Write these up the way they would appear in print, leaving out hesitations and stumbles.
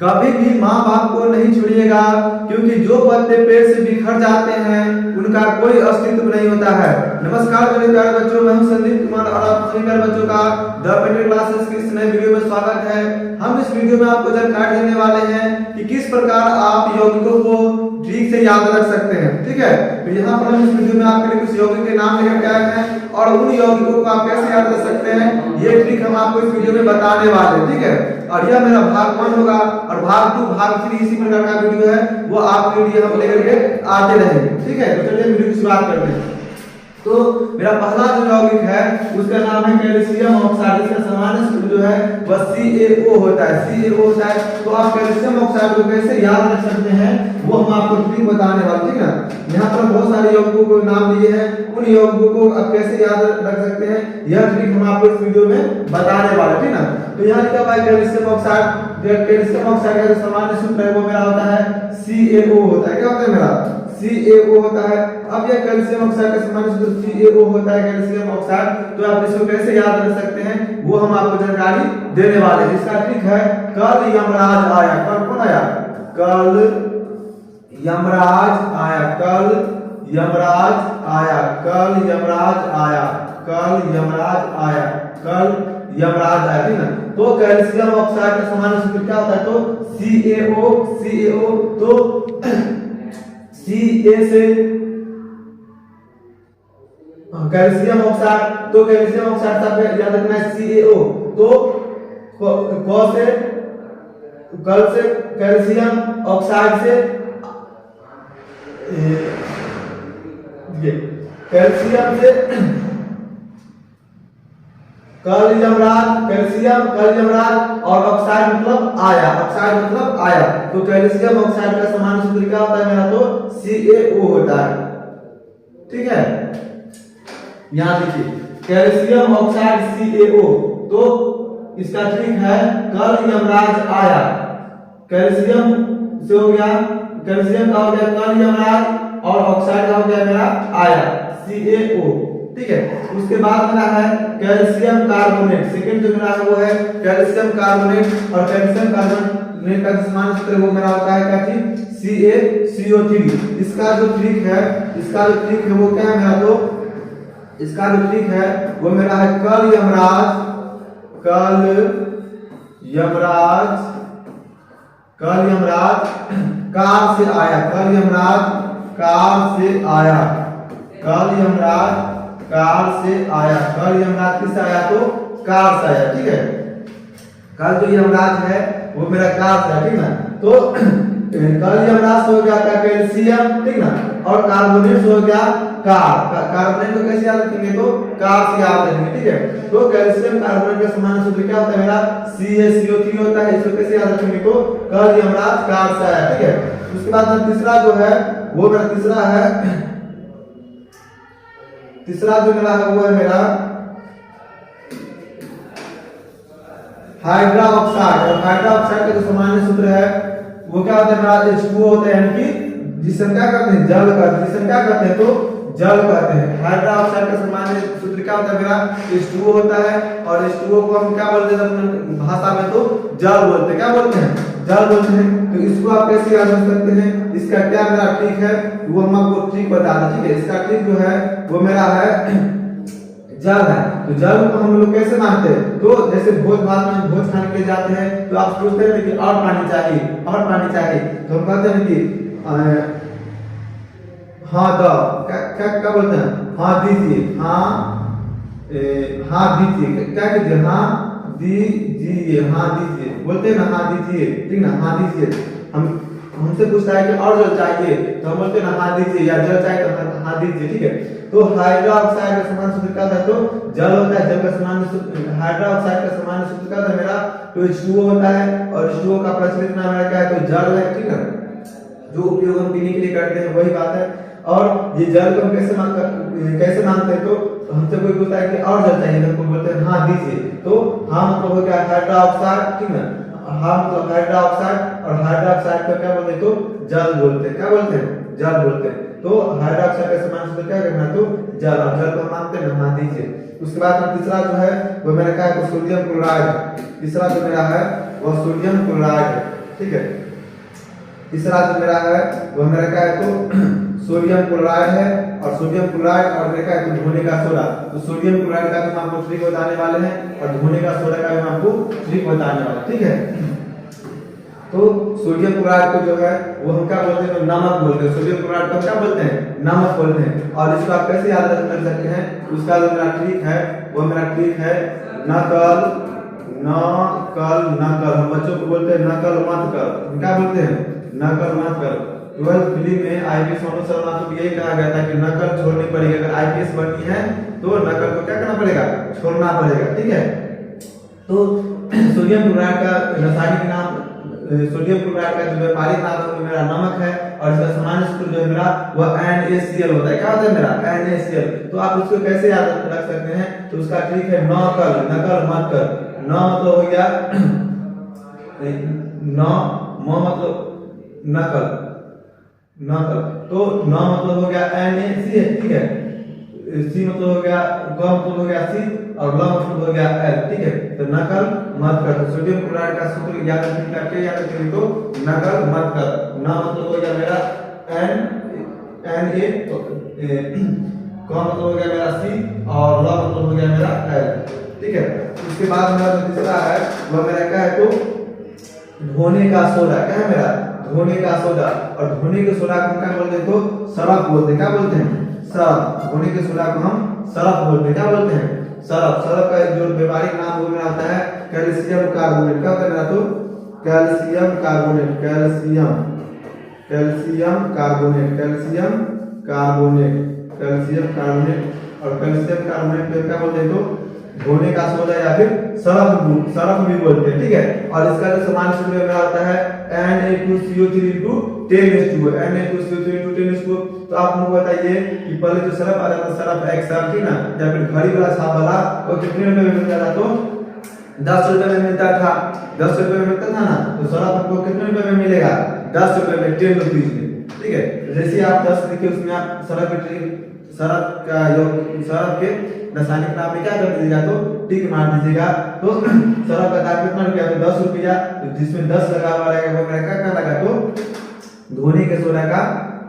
कभी भी माँ बाप को नहीं छोड़िएगा, क्योंकि जो पत्ते पेड़ से बिखर जाते हैं उनका कोई अस्तित्व नहीं होता है। नमस्कार मेरे प्यारे बच्चों, मैं हूं संदीप कुमार और आप सभी प्यारे बच्चों का द पेंटर क्लासेस की इस नए वीडियो में स्वागत है। हम इस वीडियो में आपको जानकारी देने वाले हैं कि किस प्रकार आप यौगिकों को ठीक से याद रख सकते हैं। ठीक है, तो यहाँ पर हम इस वीडियो में आपके लिए कुछ यौगिक के नाम लेकर के आए हैं और उन यौगिकों को आप कैसे याद रख सकते हैं ये ट्रिक हम आपको इस वीडियो में बताने वाले हैं। ठीक है, और यह मेरा भाग 1 होगा और भाग 2 भाग 3 इसी प्रकार का वीडियो है वो आपके लिए हम लेकर के आते रहेंगे। ठीक है, तो चलिए वीडियो की शुरुआत करते हैं। तो मेरा पहला जो यौगिक है उसका नाम है कैल्शियम ऑक्साइड। इसका सामान्य सूत्र जो है वह CaO होता है। CaO होता है, तो आप कैल्शियम ऑक्साइड को कैसे याद रख सकते हैं वो हम आपको ट्रिक बताने वाले। ठीक है, यहाँ पर बहुत सारे यौगिकों को नाम दिए हैं, उन यौगिकों को आप कैसे याद रख सकते हैं यह ट्रिक हम आपको इस वीडियो में बताने वाले। ठीक है, तो यहाँ लिखा हुआ है कैल्शियम ऑक्साइड। कैल्शियम ऑक्साइड का जो सामान्य सूत्र है वो मेरा होता है CaO होता है। क्या होता है मेरा CaO होता है। अब यह कैल्शियम ऑक्साइड का सामान्य सूत्र CaO होता है, कैल्शियम ऑक्साइड। तो आप इसको कैसे याद रख सकते हैं वो हम आपको जानकारी देने वाले हैं। इसका ट्रिक है कल यमराज आया। कल कौन आया? कल यमराज आया। कल यमराज आया। कल यमराज आया। कल यमराज आया। कल यमराज आया। ठीक है, तो कैल्शियम ऑक्साइड का सामान्य सूत्र क्या होता है? तो CaO तो Ca से कैल्शियम ऑक्साइड, तो कैल्शियम ऑक्साइड का याद रखना है CaO। तो क से कल से कैल्शियम ऑक्साइड से ये कैल्शियम से कल यमराज, कैल्शियम कल यमराज और ऑक्साइड मतलब आया। ऑक्साइड मतलब आया, तो कैल्शियम ऑक्साइड का सामान्य सूत्र क्या होता है मेरा? तो CaO होता है। ठीक है, यहां देखिए कैल्शियम ऑक्साइड CaO। तो इसका ट्रिक है कल यमराज आया। कैल्शियम से हो गया, कैल्शियम का हो गया कल यमराज और ऑक्साइड का हो गया मेरा आया CaO। ठीक है, उसके बाद मेरा है कैल्शियम कार्बोनेट। सेकंड जो मेरा है वो है कैल्शियम कार्बोनेट और कैल्शियम कार्बोनेट का सामान्य सूत्र वो मेरा होता है क्या चीज? CaCO3। इसका जो ट्रिक है वो क्या है मेरा? तो इसका जो ट्रिक है वो मेरा है कल यमराज, कल यमराज, कल यमराज कार से आया। कल यमराज कार से आया। कल यमराज कार से आया। कल यमराज किससे आया? तो कार से आया। ठीक है, कल जो यमराज है वो मेरा कार से आया। ठीक है, तो कल यमराज हो गया था कैल्शियम। ठीक ना, और कार्बोनेट हो गया कार। कार्बोनेट को कैसे याद रखेंगे? तो कार से याद रखेंगे। ठीक है, तो कैल्शियम कार्बोनेट का सामान्य सूत्र क्या होता है मेरा? CaCO3 होता है। इसको कैसे याद रखेंगे? तो कल यमराज कार से आया। ठीक है, उसके बाद तीसरा जो है वो मेरा तीसरा जो मेरा है वो है मेरा हाइड्रा ऑक्साइड। और हाइड्रा ऑक्साइड का जो सामान्य सूत्र है वो क्या होता है मेरा? H2O होता है, यानी कि जिसम क्या करते हैं? जल करते हैं। जिसम क्या करते हैं? तो जल करते हैं। हाइड्रा ऑक्साइड का सामान्य सूत्र क्या होता है मेरा? H2O होता है और H2O को हम क्या बोलते हैं अपने भाषा में? तो जल बोलते हैं। क्या बोलते हैं? जल बोलते हैं। तो इसको आप कैसे याद रख सकते हैं? इसका क्या मेरा ट्रिक है वो हम आपको ट्रिक बता दें। ठीक है, इसका ट्रिक जो है वो मेरा है जल है। तो जल को हम लोग कैसे मानते हैं? तो जैसे भोज भात में भोज खाने के लिए जाते हैं तो आप सोचते हैं कि और पानी चाहिए, और पानी चाहिए, तो हम कहते हैं कि हाँ क्या बोलते हैं? हाँ दीजिए, हाँ दीजिए। क्या कीजिए? हाँ दीजिए, हाँ दीजिए बोलते हैं ना, हाँ दीजिए। ठीक ना, हाँ दीजिए। हमसे पूछता है कि और जल चाहिए तो हम बोलते हैं ना हाँ दीजिए, या जल चाहिए तो हाँ दीजिए। ठीक है, तो हाइड्रा ऑक्साइड का सामान्य सूत्र क्या होता है? तो जल होता है। जल का सामान्य सूत्र हाइड्रा ऑक्साइड का सामान्य सूत्र क्या होता है मेरा? तो H2O होता है और H2O का प्रचलित नाम मेरा क्या है? तो जल है। ठीक है, जो उपयोग हम पीने के लिए करते हैं वही बात है। और ये जल को हम कैसे मानते हैं? तो हमसे कोई पूछता है कि और जल चाहिए तो बोलते हैं हाँ दीजिए। तो हाँ मतलब हो गया हाइड्रा ऑक्साइड। ठीक है, हाँ मतलब हाइड्रा ऑक्साइड और हाइड्रा ऑक्साइड को क्या बोलते हैं? तो जल बोलते हैं। क्या बोलते हैं? जल बोलते हैं। तो हाइड्रा ऑक्साइड का सामान्य सूत्र क्या करना? तो जल। और जल को मानते हैं हाँ दीजिए। उसके बाद तीसरा जो है वो मेरा क्या है? तो सोडियम क्लोराइड। तीसरा जो मेरा है वो सोडियम क्लोराइड। ठीक है। तीसरा जो मेरा है वो मेरा क्या है तो सोडियम क्लोराइड है, और सोडियम क्लोराइड और मेरा क्या है तो धोने का सोडा। तो सोडियम क्लोराइड का भी हम आपको ट्रिक बताने वाले हैं और धोने का सोडा का भी हम आपको ट्रिक बताने वाले हैं, ठीक है। तो सोडियम क्लोराइड को जो है वो हम क्या बोलते हैं तो नमक बोलते हैं। सोडियम क्लोराइड को क्या बोलते हैं, नमक बोलते हैं। और इसको आप कैसे याद कर सकते हैं, उसका जो मेरा ट्रिक है वो मेरा ट्रिक है नकल नकल नकल। हम बच्चों को बोलते हैं नकल मत कर, क्या बोलते हैं नकल मत कर। 12th फिल्म में आईपीएस मनोज शर्मा को यही कहा गया था कि नकल छोड़नी पड़ेगी। अगर आईपीएस बननी है तो नकल को क्या करना पड़ेगा, छोड़ना पड़ेगा, ठीक है। तो सोडियम क्लोराइड का रासायनिक नाम, सोडियम क्लोराइड का जो व्यापारिक नाम है वो मेरा नमक है, और इसका सामान्य सूत्र जो है मेरा वो NaCl होता है। क्या होता है मेरा NaCl। तो आप उसको कैसे याद रख सकते हैं, तो उसका ट्रिक है नकल नकल मत कर। न मतलब हो गया न, म मतलब नकल नकल, तो न मतलब हो गया NaCl, ठीक है। सी मतलब हो गया, ग मतलब हो गया सी, और ल मतलब हो गया एल, ठीक है। तो नकल मत कर। तो सोडियम क्लोराइड का सूत्र याद रखने का क्या याद रखेंगे तो नकल मत कर। न मतलब हो गया मेरा एन Na, क मतलब हो गया मेरा सी, और ल मतलब हो गया मेरा एल, ठीक है। इसके बाद मेरा जो तीसरा है वह मेरा क्या है तो धोने का सोडा। क्या है मेरा धोने का सोडा। और धोने के सोडा को क्या बोलते हैं तो सरफ बोलते हैं। क्या बोलते हैं सरफ। धोने के सोडा को हम सरफ बोलते हैं। क्या बोलते हैं सरफ। सरफ का जो व्यावहारिक नाम वो मेरा होता है कैल्शियम कार्बोनेट। क्या होता है मेरा तो calcium carbonate, calcium calcium carbonate, calcium carbonate, calcium carbonate. और कैल्शियम कार्बोनेट को क्या बोलते हैं तो धोने का सोडा या फिर सरफ भी बोलते हैं, ठीक है। और इसका जो सामान्य सूत्र मेरा होता है Na2CO3 10H2O, Na2CO3 10H2O। तो आप मुझे बताइए कि पहले जो सरफ आ जाता, सरफ एक्सल, ठीक ना, या फिर घड़ी वाला साफ वाला, वो कितने रुपए में मिलता था तो 10 रुपए में मिलता था। 10 रुपए में मिलता था ना, तो सरफ आपको कितने रुपए में मिलेगा 10 रुपए में, 10 रुपीज में, ठीक है। जैसे आप 10 लिखे उसमें आप सरफ के रासायनिक नाम में क्या कर दीजिएगा तो टिक मार दीजिएगा। तो सरफ का दाम कितना रुपया तो 10 रुपया, तो जिसमें 10 लगा हुआ रहेगा वो मेरा क्या लगा तो धोने के सोडा का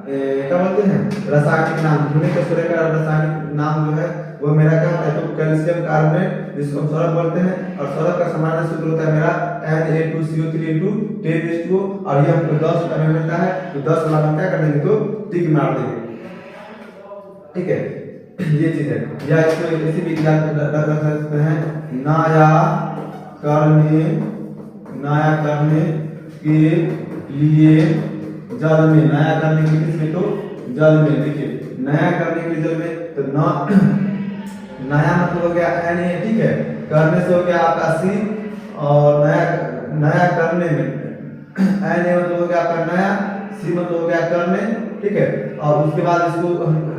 क्या बोलते हैं रासायनिक नाम। धोने के सोडा का रासायनिक नाम जो है वो मेरा क्या होता है तो कैल्शियम कार्बोनेट, जिसको हम सरफ बोलते हैं। और सरफ का सामान्य सूत्र होता है मेरा Na2CO3 10H2O, और ये हमको 10 रुपए में मिलता है। तो 10 वाला हम क्या कर देंगे तो टिक मार देंगे, ठीक है। ये चीज है। या इसको ऐसे भी याद रख सकते हैं नया करने के लिए जल में, नया करने के लिए किसमें तो जल में। देखिए नया करने के लिए जल में, तो नया मतलब हो गया Na, ठीक है। करने से हो गया आपका सी, और नया करने में Na मतलब हो गया आपका नया, सी मतलब हो गया करने, ठीक है। और उसके बाद इसको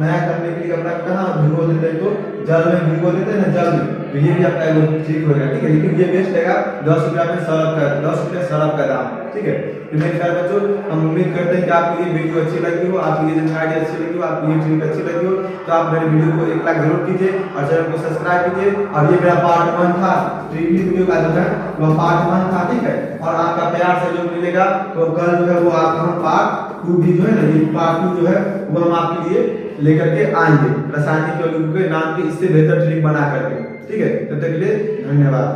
नया करने के लिए अपना कहाँ भिगो देते हैं तो जल में भिगो देते हैं ना, जल में। तो ये भी आपका एगो ठीक हो गया, ठीक है। लेकिन ये बेस्ट रहेगा 10 रुपया में सरफ का, 10 रुपया सरफ का दाम, ठीक है। तो मेरे प्यारे बच्चों, हम उम्मीद करते हैं कि आपको ये वीडियो अच्छी लगी हो, आपको ये जानकारी अच्छी लगी हो, आपको ये ट्रिक अच्छी लगी हो। तो आप मेरे वीडियो को 1 लाख जरूर कीजिए और चैनल को सब्सक्राइब कीजिए। और ये मेरा पार्ट 1 था, ट्रिक वीडियो का जो है वो पार्ट 1 था, ठीक है। और आपका प्यार से जो मिलेगा तो कल जो है वो आपका हम पार्ट 2 भी जो है ना, ये पार्ट 2 जो है वो हम आपके लिए लेकर के आएंगे रासायनिक यौगिकों के नाम के इससे बेहतर ट्रिक बना करके, ठीक है। तब तक के लिए धन्यवाद।